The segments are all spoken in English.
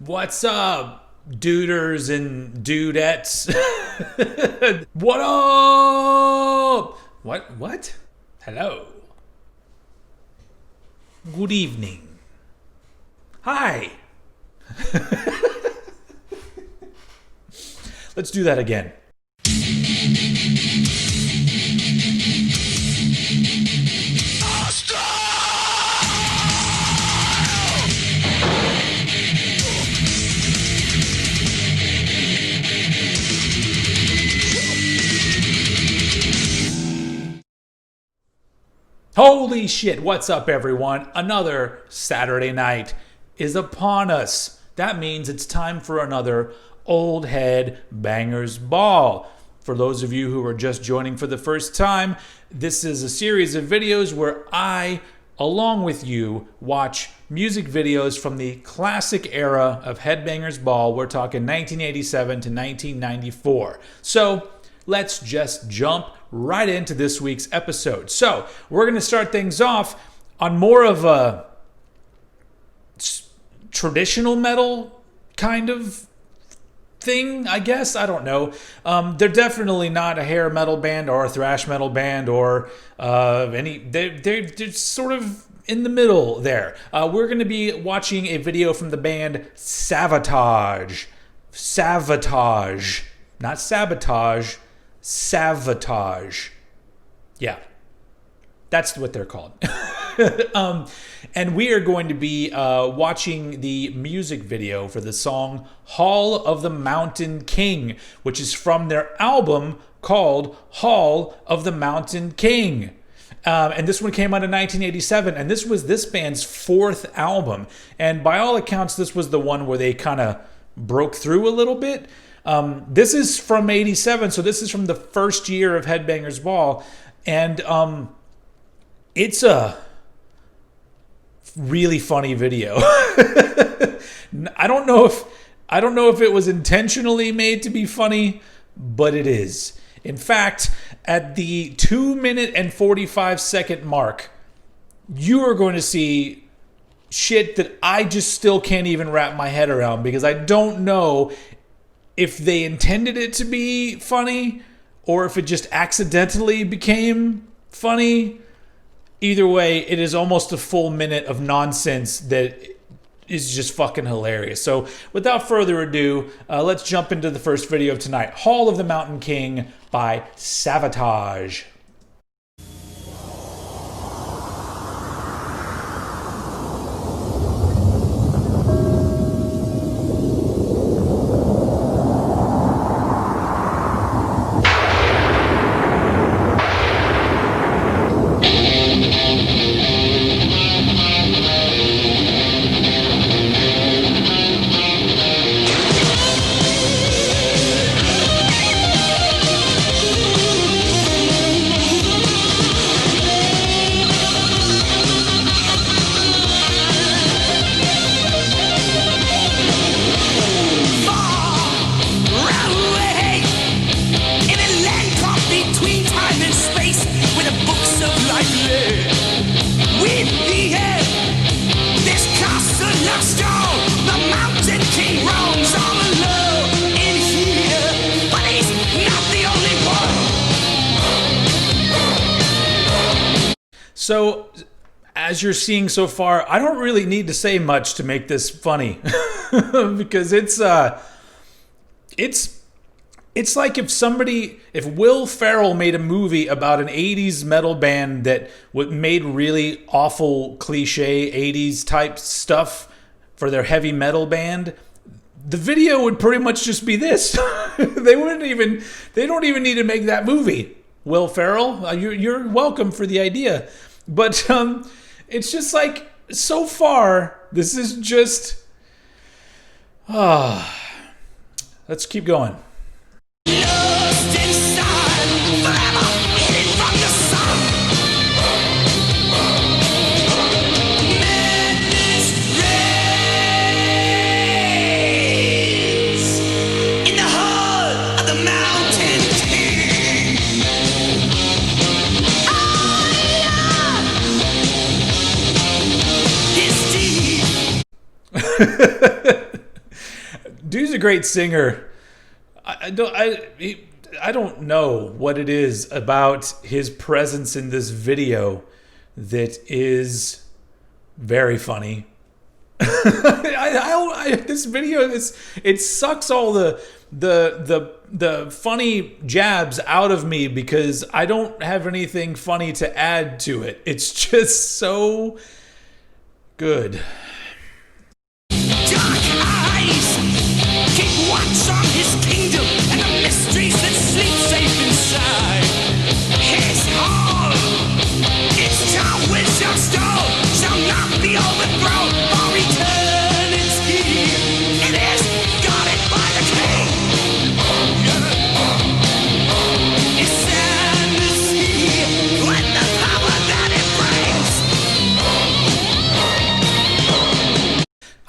What's up, duders and dudettes? What up? What? Hello. Good evening. Hi. Let's do that again. Holy shit, what's up everyone? Another Saturday night is upon us. That means it's time for another Old Head Bangers Ball. For those of you who are just joining for the first time, this is a series of videos where I, along with you, watch music videos from the classic era of Headbangers Ball. We're talking 1987 to 1994. So let's just jump right into this week's episode. So we're going to start things off on more of a traditional metal kind of thing, I guess. I don't know. They're definitely not a hair metal band or a thrash metal band or they're sort of in the middle there. We're going to be watching a video from the band Savatage. Savatage. Not sabotage. Savatage. Yeah. That's what they're called. And we are going to be watching the music video for the song Hall of the Mountain King, which is from their album called Hall of the Mountain King. And this one came out in 1987, and this was this band's fourth album. And by all accounts, this was the one where they kind of broke through a little bit. This is from 87, so this is from the first year of Headbangers Ball. And it's a really funny video. I don't know if it was intentionally made to be funny, but it is. In fact, at the 2-minute and 45-second mark, you are going to see shit that I just still can't even wrap my head around, because I don't know if they intended it to be funny or if it just accidentally became funny. Either way, it is almost a full minute of nonsense that is just fucking hilarious. So without further ado, let's jump into the first video of tonight. Hall of the Mountain King by Savatage. So, as you're seeing so far, I don't really need to say much to make this funny, because it's like if Will Ferrell made a movie about an 80s metal band that made really awful cliche 80s type stuff for their heavy metal band, the video would pretty much just be this. They don't even need to make that movie. Will Ferrell, you're welcome for the idea. But it's just like, so far, this is just... let's keep going. Lost inside, forever hidden from the sun. Madness reigns in the heart of the mountain king. His deed Dude's a great singer. I don't know what it is about his presence in this video that is very funny. This video it sucks all the funny jabs out of me because I don't have anything funny to add to it. It's just so good. Dark eyes keep watch on his kingdom and the mysteries that sleep safe inside his home. Its town with your stone shall not be overthrown for eternity. It is guarded by the king. It's sad to see with the power that it brings.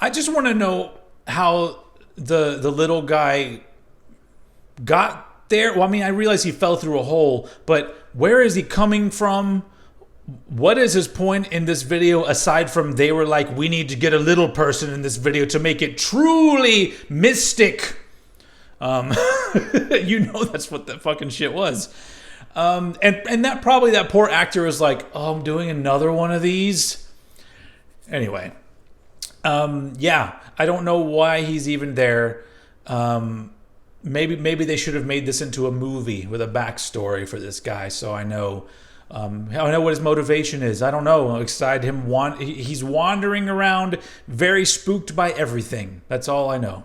I just want to know how the little guy got there. Well, I mean, I realize he fell through a hole, but where is he coming from? What is his point in this video aside from they were like, we need to get a little person in this video to make it truly mystic? You know that's what that fucking shit was. And that probably that poor actor was like, oh, I'm doing another one of these. Anyway. Yeah, I don't know why he's even there. Maybe they should have made this into a movie with a backstory for this guy, so I know what his motivation is. I don't know. I'm excited he's wandering around, very spooked by everything. That's all I know.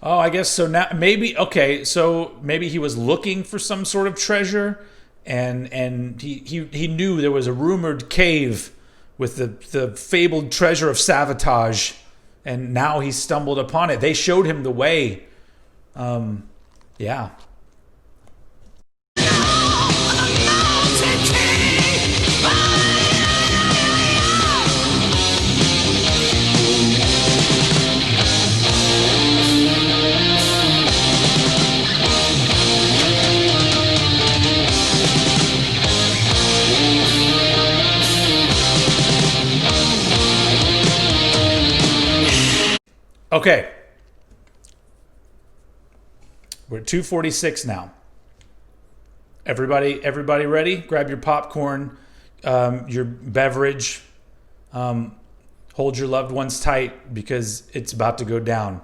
Oh, I guess so. Now maybe so maybe he was looking for some sort of treasure, and he knew there was a rumored cave with the fabled treasure of Savatage, and now he stumbled upon it. They showed him the way. Yeah. Okay. We're at 2:46 now. Everybody ready? Grab your popcorn, your beverage. Hold your loved ones tight because it's about to go down.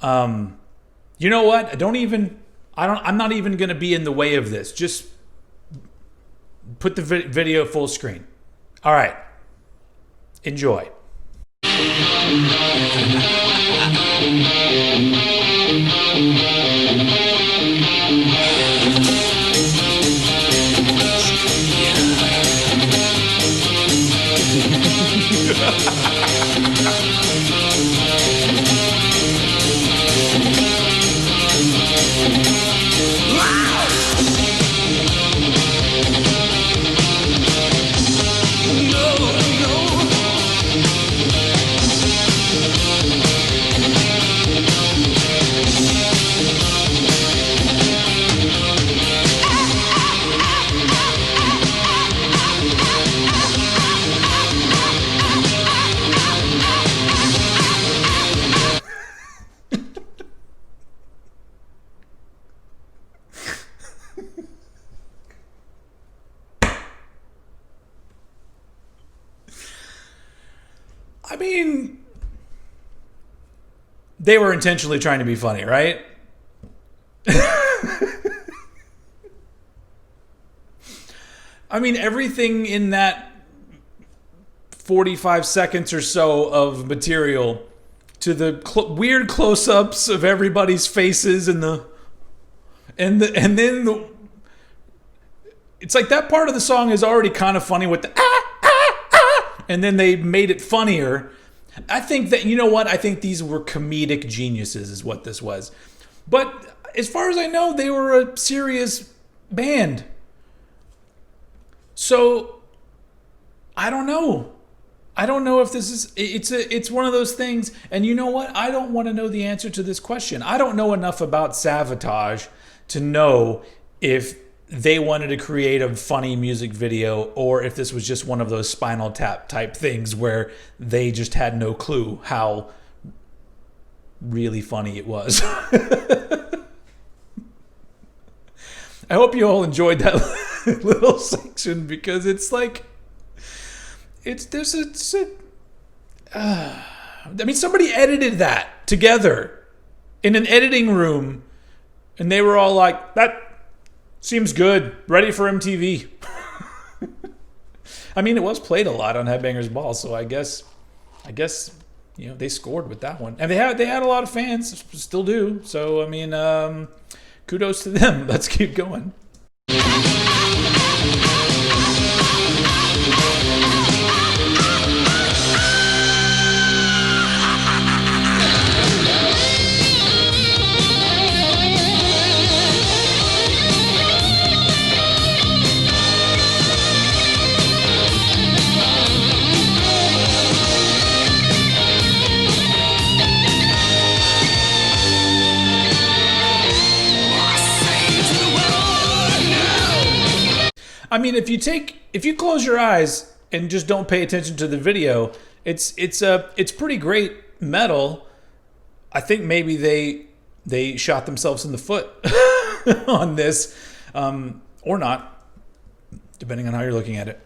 You know what? I'm not even going to be in the way of this. Just put the video full screen. All right. Enjoy. I mean, they were intentionally trying to be funny, right? I mean, everything in that 45 seconds or so of material, to the weird close-ups of everybody's faces and then it's like that part of the song is already kind of funny with the and then they made it funnier. I think that, you know what? I think these were comedic geniuses is what this was. But as far as I know, they were a serious band. So, I don't know. I don't know if this is it's one of those things. And you know what? I don't want to know the answer to this question. I don't know enough about Savatage to know if they wanted to create a funny music video or if this was just one of those Spinal Tap type things where they just had no clue how really funny it was. I hope you all enjoyed that little section because it's like I mean, somebody edited that together in an editing room, and they were all like, "That seems good, ready for MTV." I mean, it was played a lot on Headbangers Ball, so I guess they scored with that one, and they had a lot of fans, still do. So I mean, kudos to them. Let's keep going. I mean, if you close your eyes and just don't pay attention to the video, it's pretty great metal. I think maybe they shot themselves in the foot on this, or not, depending on how you're looking at it.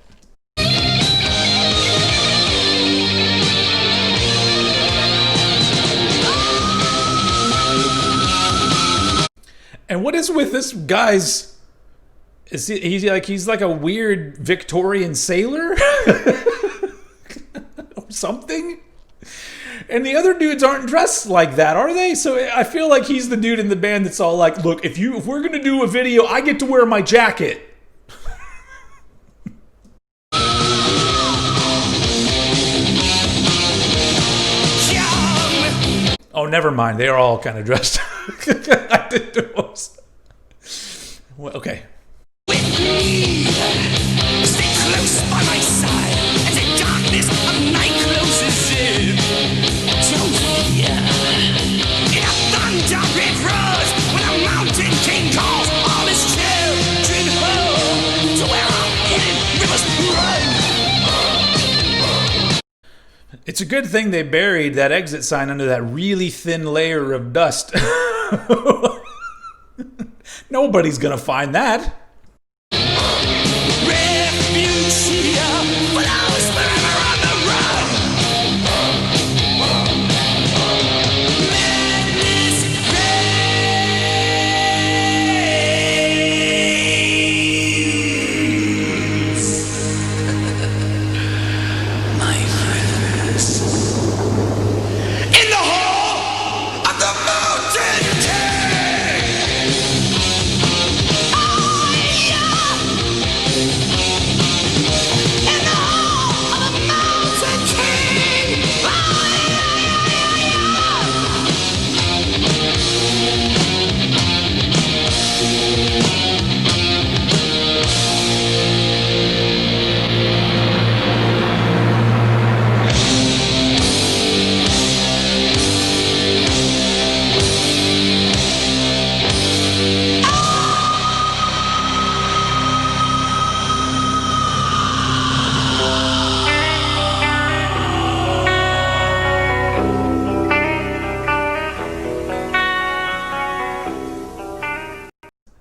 And what is with this guy's? He's like a weird Victorian sailor or something? And the other dudes aren't dressed like that, are they? So I feel like he's the dude in the band that's all like, look, if we're gonna do a video, I get to wear my jacket. Oh, never mind. They are all kind of dressed. I didn't know. Well, okay. With me, stay close by my side as the darkness of night closes in. Don't fear, in a thunder it roars when a mountain king calls all his children home to where our hidden rivers run. It's a good thing they buried that exit sign under that really thin layer of dust. Nobody's gonna find that.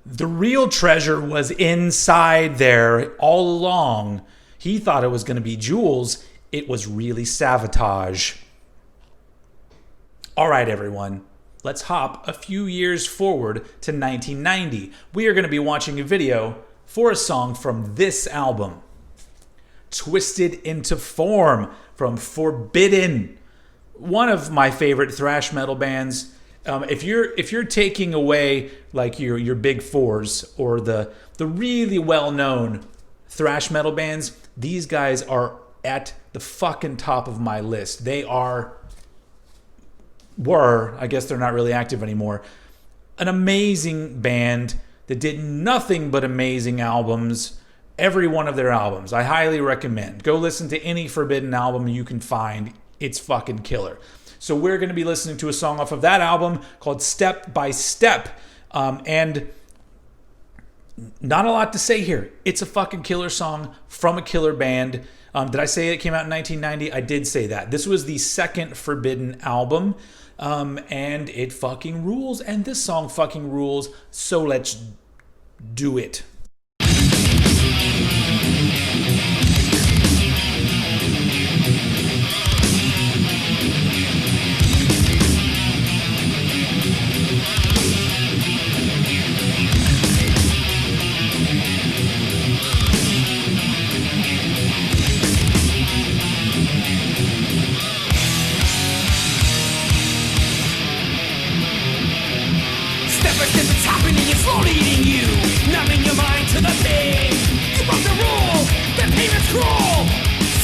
The real treasure was inside there all along. He thought it was going to be jewels. It was really Savatage. All right, everyone. Let's hop a few years forward to 1990. We are going to be watching a video for a song from this album. Twisted into Form from Forbidden. One of my favorite thrash metal bands. If you're taking away like your big fours or the really well-known thrash metal bands, these guys are at the fucking top of my list. They were, I guess they're not really active anymore, an amazing band that did nothing but amazing albums every one of their albums. I highly recommend. Go listen to any Forbidden album you can find. It's fucking killer. So we're going to be listening to a song off of that album called Step by Step. And not a lot to say here. It's a fucking killer song from a killer band. Did I say it came out in 1990? I did say that. This was the second Forbidden album. And it fucking rules. And this song fucking rules. So let's do it. Slowly eating you, numbing your mind to the pain. You broke the rule, the payment's cruel.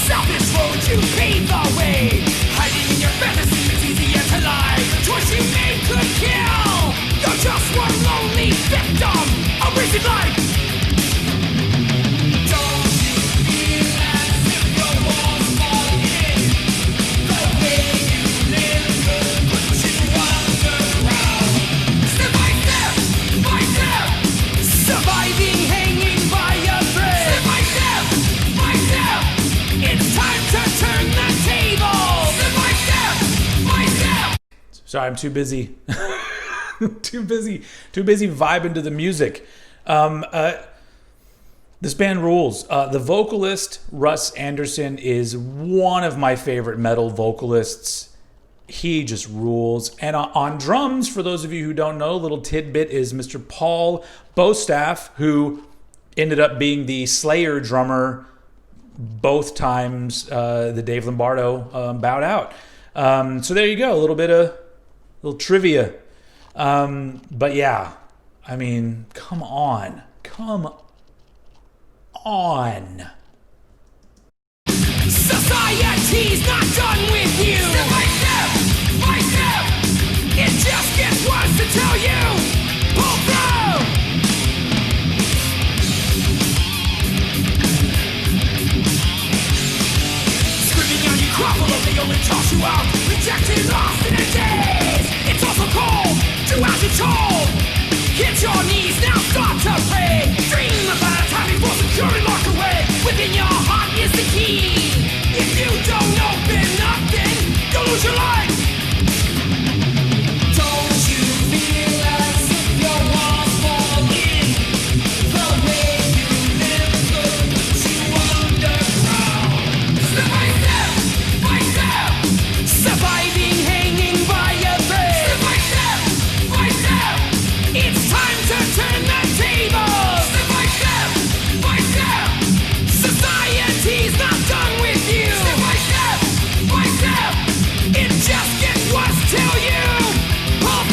Selfish road, you paved the way. Hiding in your fantasy, it's easier to lie. The choice you made could kill. You're just one lonely victim of wasted life. Don't you feel as if your walls fall in? The way you live could put you underground. Step by step. Surviving, hanging by a thread. Step by step, it's time to turn the table. Step by step. Sorry, I'm too busy. too busy vibing to the music. This band rules. The vocalist, Russ Anderson, is one of my favorite metal vocalists. He just rules. And on drums, for those of you who don't know, a little tidbit is Mr. Paul Bostaff, who ended up being the Slayer drummer both times the Dave Lombardo bowed out. So there you go, a little trivia. But yeah, I mean, come on. Society's not done with you. Step by step, it just gets worse until you pull through. Screaming out, you crumble, they only toss you out. Rejected, lost in a daze. It's also cold, do as you're told. Hit your knees, now start to pray. Dream about a time before secure and locked away. Within your heart is the key. If you don't open up, then you'll lose your life. Don't you feel as if your walls fall in? The way you live could put you underground. Step by step, surviving, hanging by a thread. Step by step, it's time to turn the table. Step by step, society's not done with you. Step by step, it just gets worse till you pull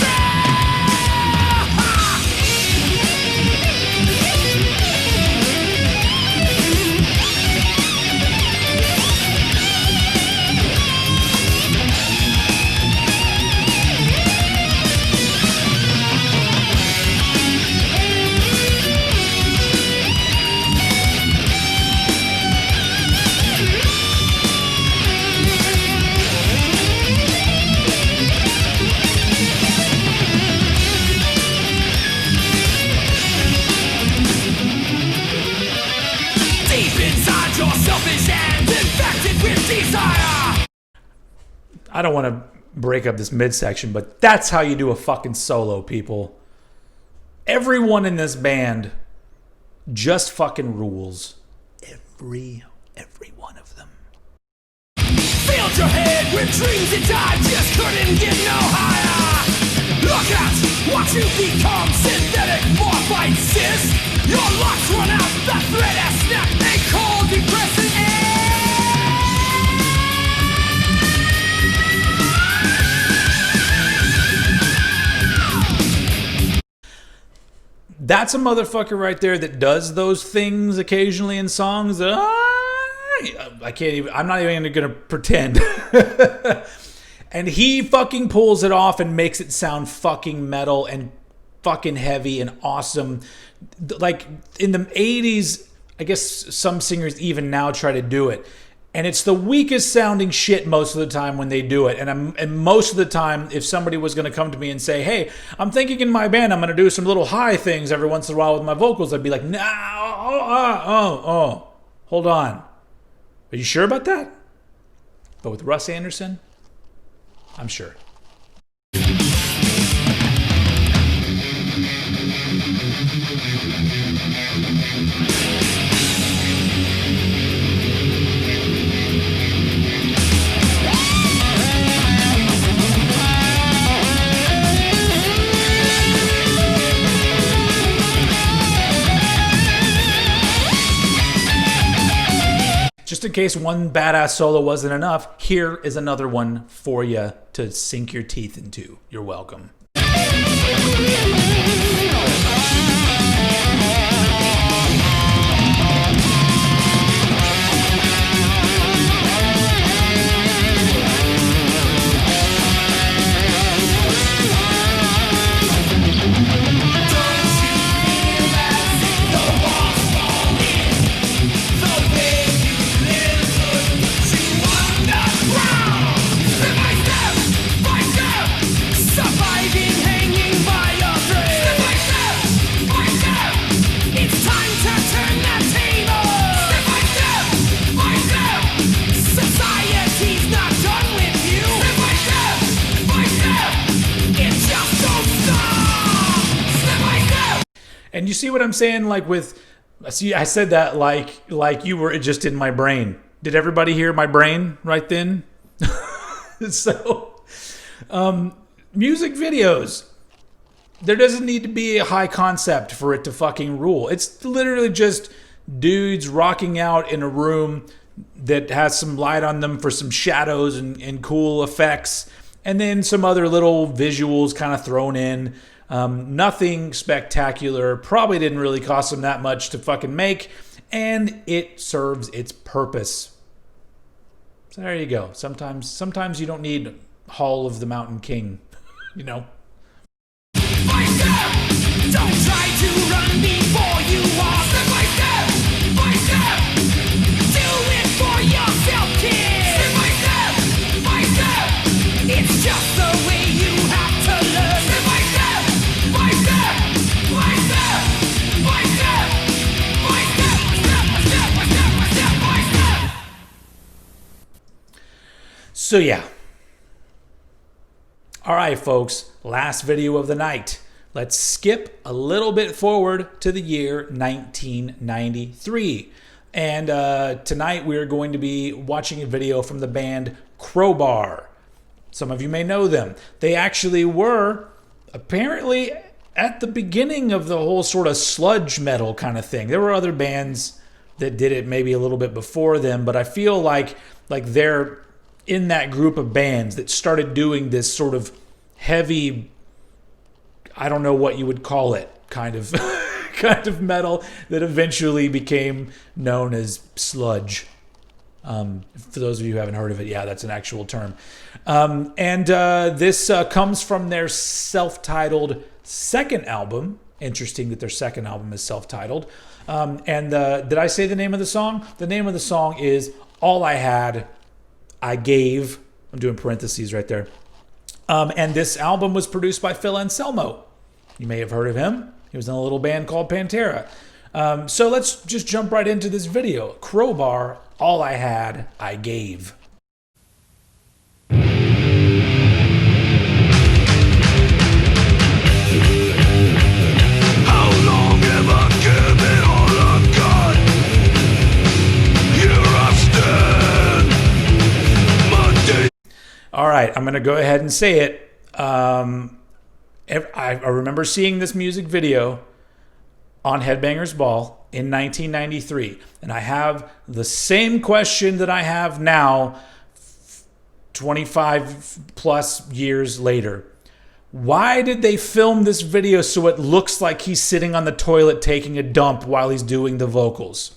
I don't want to break up this midsection, but that's how you do a fucking solo, people. Everyone in this band just fucking rules. Every one of them. Filled your head with dreams that died, just couldn't get no higher. Look at what you become, synthetic morphine cyst. Your locks run out, the thread has snapped, a cold, depressing air. That's a motherfucker right there that does those things occasionally in songs. I can't even, I'm not even going to pretend. And he fucking pulls it off and makes it sound fucking metal and fucking heavy and awesome. Like in the 80s, I guess some singers even now try to do it. And it's the weakest sounding shit most of the time when they do it. And most of the time, if somebody was going to come to me and say, hey, I'm thinking in my band I'm going to do some little high things every once in a while with my vocals, I'd be like, no, hold on. Are you sure about that? But with Russ Anderson, I'm sure. Just in case one badass solo wasn't enough, here is another one for you to sink your teeth into. You're welcome. And you see what I'm saying? Like I said that like you were just in my brain. Did everybody hear my brain right then? So, music videos. There doesn't need to be a high concept for it to fucking rule. It's literally just dudes rocking out in a room that has some light on them for some shadows and cool effects. And then some other little visuals kind of thrown in. Nothing spectacular. Probably didn't really cost them that much to fucking make. And it serves its purpose. So there you go. Sometimes you don't need Hall of the Mountain King. You know? Don't try to run before you walk. Step by step, by step. Do it for yourself, kid. Step by step, by step. It's just the way you have to learn. Step by step, by step, by step, by step, by step, step by step, by step, by step, by step. So yeah. All right, folks. Last video of the night. Let's skip a little bit forward to the year 1993. And tonight we're going to be watching a video from the band Crowbar. Some of you may know them. They actually were apparently at the beginning of the whole sort of sludge metal kind of thing. There were other bands that did it maybe a little bit before them, but I feel like they're in that group of bands that started doing this sort of heavy, I don't know what you would call it, kind of metal that eventually became known as sludge. For those of you who haven't heard of it, yeah, that's an actual term. This comes from their self-titled second album. Interesting that their second album is self-titled. Did I say the name of the song? The name of the song is All I Had, I Gave. I'm doing parentheses right there. And this album was produced by Phil Anselmo. You may have heard of him. He was in a little band called Pantera. So let's just jump right into this video. Crowbar, All I Had, I Gave. How long have I given all I've got? Here I stand. My day. All right, I'm going to go ahead and say it. I remember seeing this music video on Headbangers Ball in 1993. And I have the same question that I have now, 25 plus years later. Why did they film this video so it looks like he's sitting on the toilet taking a dump while he's doing the vocals?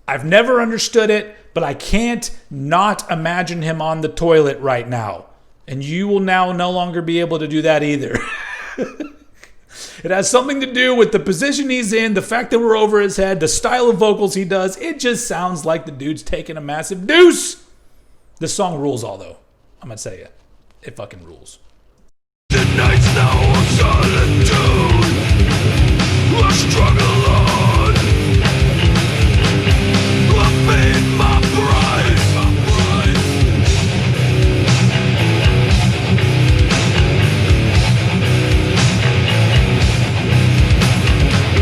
I've never understood it, but I can't not imagine him on the toilet right now. And you will now no longer be able to do that either. It has something to do with the position he's in, the fact that we're over his head, the style of vocals he does. It just sounds like the dude's taking a massive deuce. This song rules all, though. I'm going to tell you. It fucking rules. The night's now of solitude. I struggle on. I paid my price.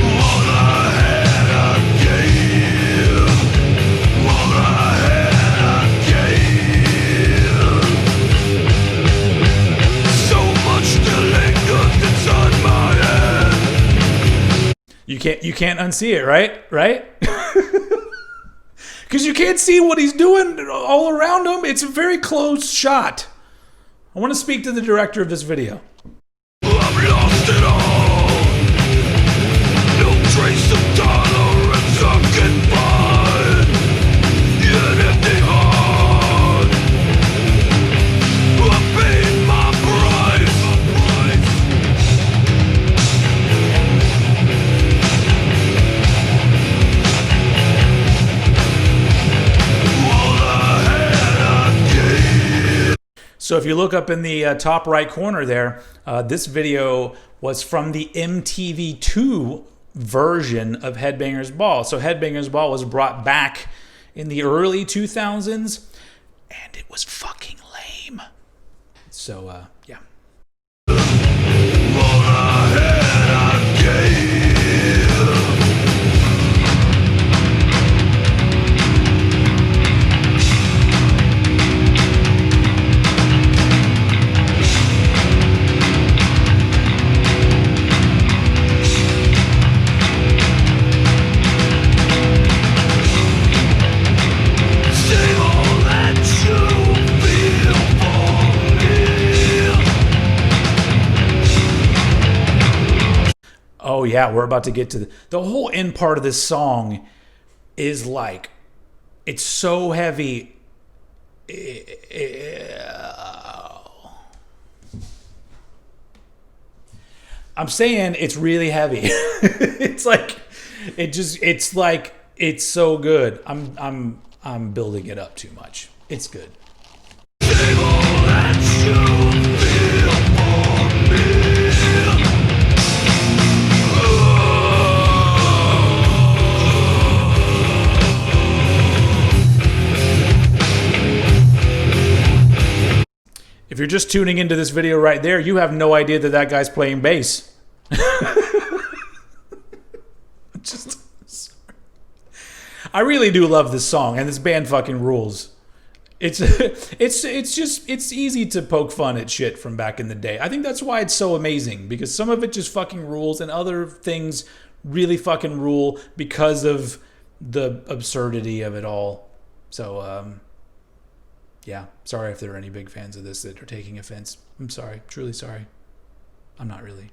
All I had I gave. All I had I gave. So much still lingers inside my head. You can't unsee it, right? Because you can't see what he's doing all around him. It's a very close shot. I want to speak to the director of this video. I've lost it all. No trace of tolerance or goodbye. An empty heart. I paid my price. All I had I gave. So if you look up in the top right corner there, this video was from the MTV2 version of Headbangers Ball. So Headbangers Ball was brought back in the early 2000s, and it was fucking lame. So, yeah. All I had I gave. Say all that you feel for me. Oh, yeah, we're about to get to the whole end part of this song is like, it's so heavy. I'm saying it's really heavy. It's like, it's so good. I'm building it up too much. It's good. Say all that you feel for me. If you're just tuning into this video right there, you have no idea that that guy's playing bass. Just, sorry. I really do love this song, and this band fucking rules. It's easy to poke fun at shit from back in the day. I think that's why it's so amazing, because some of it just fucking rules, and other things really fucking rule because of the absurdity of it all. So, yeah, sorry if there are any big fans of this that are taking offense. I'm sorry, truly sorry. I'm not really.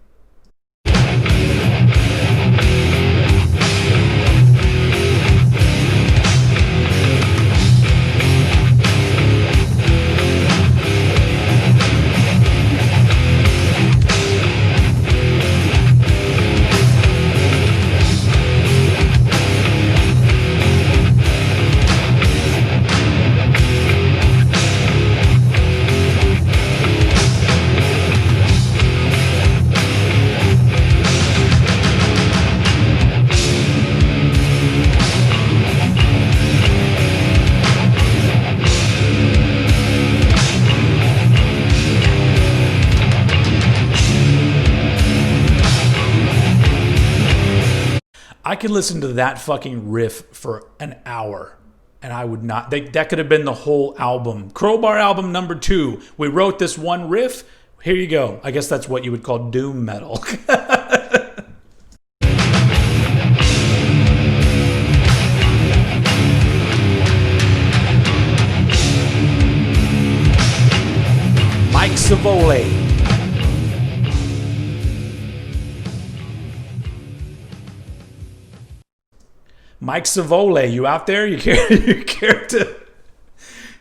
I could listen to that fucking riff for an hour, and I would not. That could have been the whole album. Crowbar album number 2. We wrote this one riff. Here you go. I guess that's what you would call doom metal. Mike Savole. Mike Savole, you out there? You care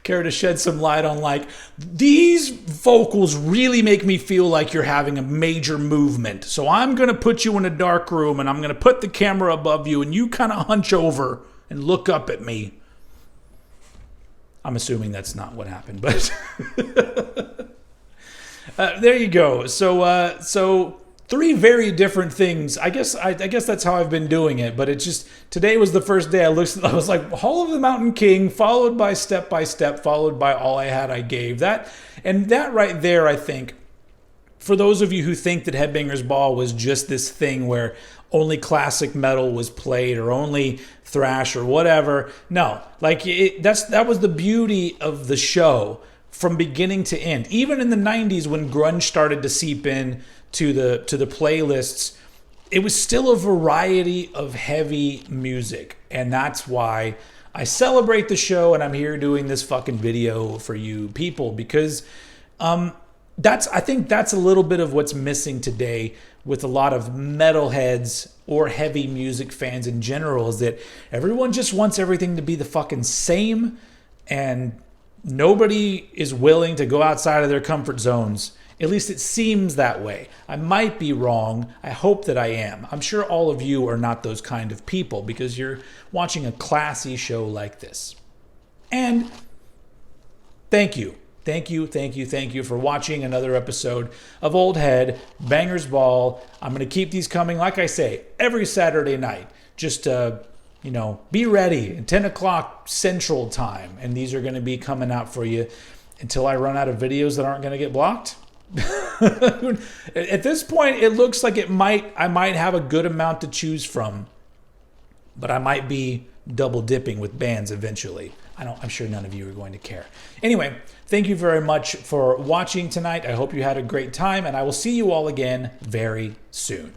care to shed some light on, like, these vocals really make me feel like you're having a major movement. So I'm going to put you in a dark room and I'm going to put the camera above you and you kind of hunch over and look up at me. I'm assuming that's not what happened, but there you go. So 3 very different things. I guess that's how I've been doing it. But it's just, today was the first day I was like, Hall of the Mountain King, followed by Step, followed by All I Had I Gave. That right there, I think, for those of you who think that Headbangers Ball was just this thing where only classic metal was played or only thrash or whatever, no, like that was the beauty of the show from beginning to end. Even in the 90s when grunge started to seep in to the playlists, it was still a variety of heavy music. And that's why I celebrate the show and I'm here doing this fucking video for you people, because I think that's a little bit of what's missing today with a lot of metalheads or heavy music fans in general, is that everyone just wants everything to be the fucking same, and nobody is willing to go outside of their comfort zones. At least it seems that way. I might be wrong. I hope that I am. I'm sure all of you are not those kind of people because you're watching a classy show like this. And thank you. Thank you for watching another episode of Old Head Bangers Ball. I'm going to keep these coming, like I say, every Saturday night. Just, be ready at 10 o'clock Central Time. And these are going to be coming out for you until I run out of videos that aren't going to get blocked. At this point, it looks like I might have a good amount to choose from, but I might be double dipping with bands eventually. I'm sure none of you are going to care. Anyway, thank you very much for watching tonight. I hope you had a great time, and I will see you all again very soon.